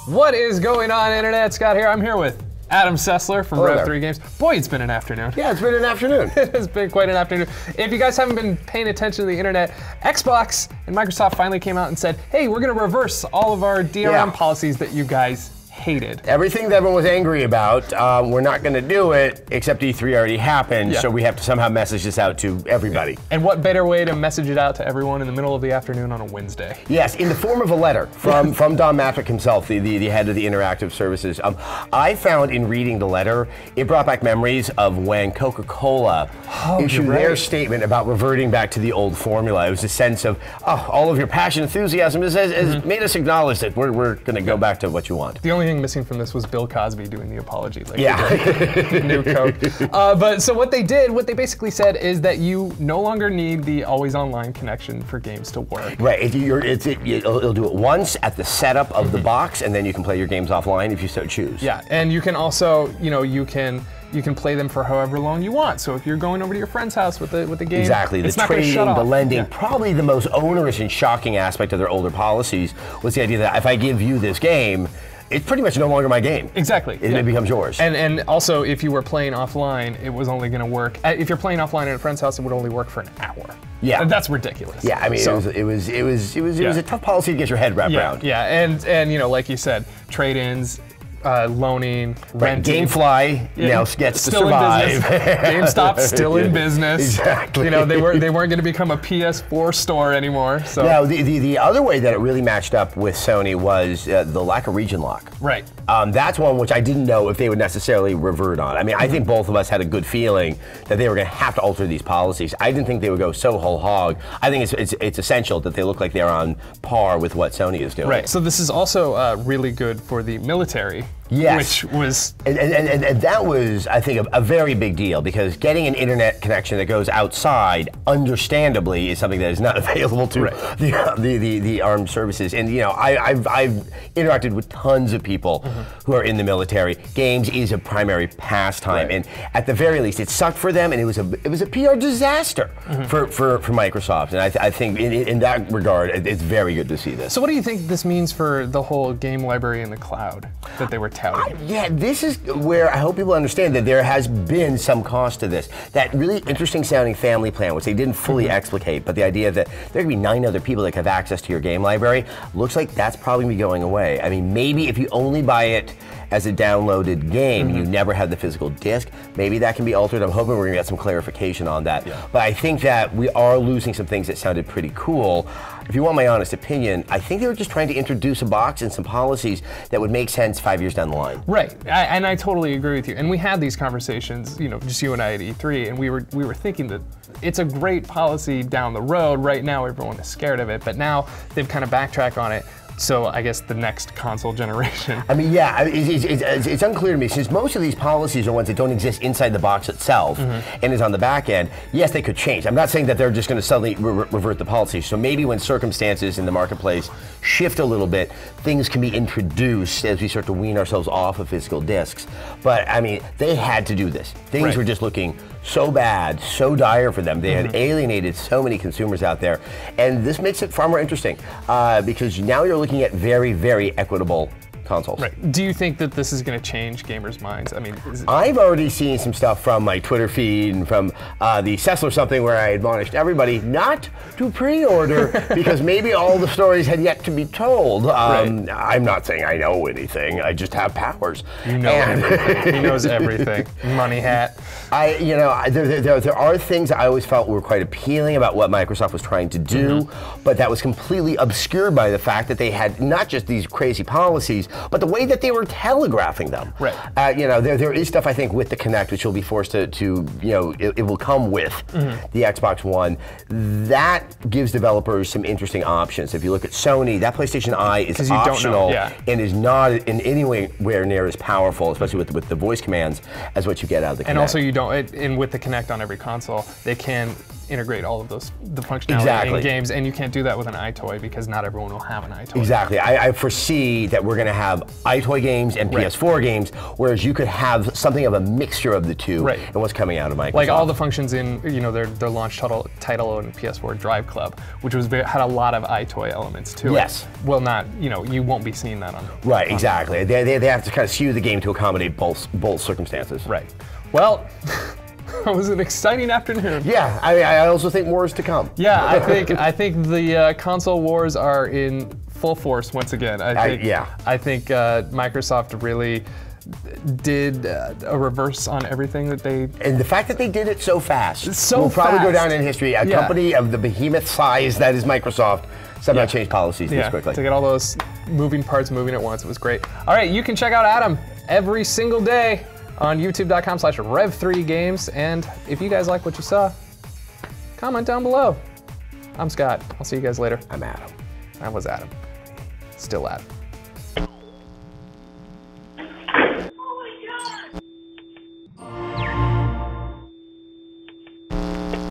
What is going on, Internet? Scott here. I'm here with Adam Sessler from Rev3Games. Boy, it's been an afternoon. Yeah, it's been an afternoon. It has been quite an afternoon. If you guys haven't been paying attention to the Internet, Xbox and Microsoft finally came out and said, hey, we're going to reverse all of our DRM policies that you guys hated. Everything that everyone was angry about, we're not going to do it, except E3 already happened, so we have to somehow message this out to everybody. And what better way to message it out to everyone in the middle of the afternoon on a Wednesday? Yes, in the form of a letter from Don Maffick himself, the head of the interactive services. I found in reading the letter, it brought back memories of when Coca-Cola issued their statement about reverting back to the old formula. It was a sense of, all of your passion, enthusiasm has made us acknowledge that we're going to go back to what you want. The only thing missing from this was Bill Cosby doing the apology. Like new Coke. But so what they basically said is that you no longer need the always online connection for games to work. Right, it'll do it once at the setup of the box, and then you can play your games offline if you so choose. Yeah, and you can also, you can play them for however long you want. So if you're going over to your friend's house with the game, exactly, the trading, the lending, probably the most onerous and shocking aspect of their older policies was the idea that if I give you this game, it's pretty much no longer my game. Exactly. It becomes yours. And also, if you were playing offline, it was only going to work. If you're playing offline at a friend's house, it would only work for an hour. Yeah. And that's ridiculous. Yeah, I mean, it was a tough policy to get your head wrapped around. Yeah, and like you said, trade-ins, loaning, renting. GameFly now gets to survive. GameStop's still in business. Exactly. They weren't going to become a PS4 store anymore. So now the other way that it really matched up with Sony was the lack of region lock. Right. That's one which I didn't know if they would necessarily revert on. I mean, I think both of us had a good feeling that they were going to have to alter these policies. I didn't think they would go so whole hog. I think it's essential that they look like they're on par with what Sony is doing. Right. So this is also really good for the military. Yes. Which was... And that was, I think, a very big deal, because getting an internet connection that goes outside, understandably, is something that is not available to the armed services. And, I've interacted with tons of people who are in the military. Games is a primary pastime, and at the very least, it sucked for them, and it was a PR disaster for Microsoft. And I think in that regard, it's very good to see this. So what do you think this means for the whole game library in the cloud that they were touting? This is where I hope people understand that there has been some cost to this. That really interesting sounding family plan, which they didn't fully explicate, but the idea that there could be 9 other people that have access to your game library, looks like that's probably going to be going away. I mean, maybe if you only buy it as a downloaded game, you never have the physical disc, maybe that can be altered. I'm hoping we're going to get some clarification on that. Yeah. But I think that we are losing some things that sounded pretty cool. If you want my honest opinion, I think they were just trying to introduce a box and some policies that would make sense 5 years down the line. Right, and I totally agree with you. And we had these conversations, just you and I at E3, and we were thinking that it's a great policy down the road. Right now, everyone is scared of it, but now they've kind of backtracked on it. So I guess the next console generation. I mean, yeah, it's unclear to me, since most of these policies are ones that don't exist inside the box itself and is on the back end. Yes, they could change. I'm not saying that they're just going to suddenly revert the policy. So maybe when circumstances in the marketplace shift a little bit, things can be introduced as we start to wean ourselves off of physical discs. But I mean, they had to do this. Things were just looking so bad, so dire for them. They had alienated so many consumers out there. And this makes it far more interesting because now you're looking at very, very equitable consoles. Right. Do you think that this is going to change gamers' minds? I mean, I've already seen some stuff from my Twitter feed and from the Sessler something where I admonished everybody not to pre-order because maybe all the stories had yet to be told. I'm not saying I know anything. I just have powers. You know everything. He knows everything. Money hat. There are things I always felt were quite appealing about what Microsoft was trying to do, but that was completely obscured by the fact that they had not just these crazy policies, but the way that they were telegraphing them. Right. There is stuff, I think, with the Kinect, which you'll be forced to it will come with the Xbox One. That gives developers some interesting options. If you look at Sony, that PlayStation Eye is optional and is not in anywhere near as powerful, especially with the voice commands, as what you get out of the Kinect. And also, you don't, and with the Kinect on every console, they can integrate all of the functionality in games, and you can't do that with an iToy because not everyone will have an iToy. Exactly. I foresee that we're going to have iToy games and PS4 games, whereas you could have something of a mixture of the two and what's coming out of Microsoft. Like all the functions in their launch title on PS4 Drive Club, which was had a lot of iToy elements to it. Well, not, you won't be seeing that on. Right, exactly. They have to kind of skew the game to accommodate both circumstances. Right. Well, it was an exciting afternoon. Yeah, I also think more is to come. Yeah, I think the console wars are in full force once again. I think Microsoft really did a reverse on everything that they... And the fact that they did it so fast will probably go down in history. A company of the behemoth size that is Microsoft somehow changed policies this quickly. To get all those moving parts moving at once, it was great. All right, you can check out Adam every single day on youtube.com/Rev3Games. And if you guys like what you saw, comment down below. I'm Scott. I'll see you guys later. I'm Adam. I was Adam. Still Adam.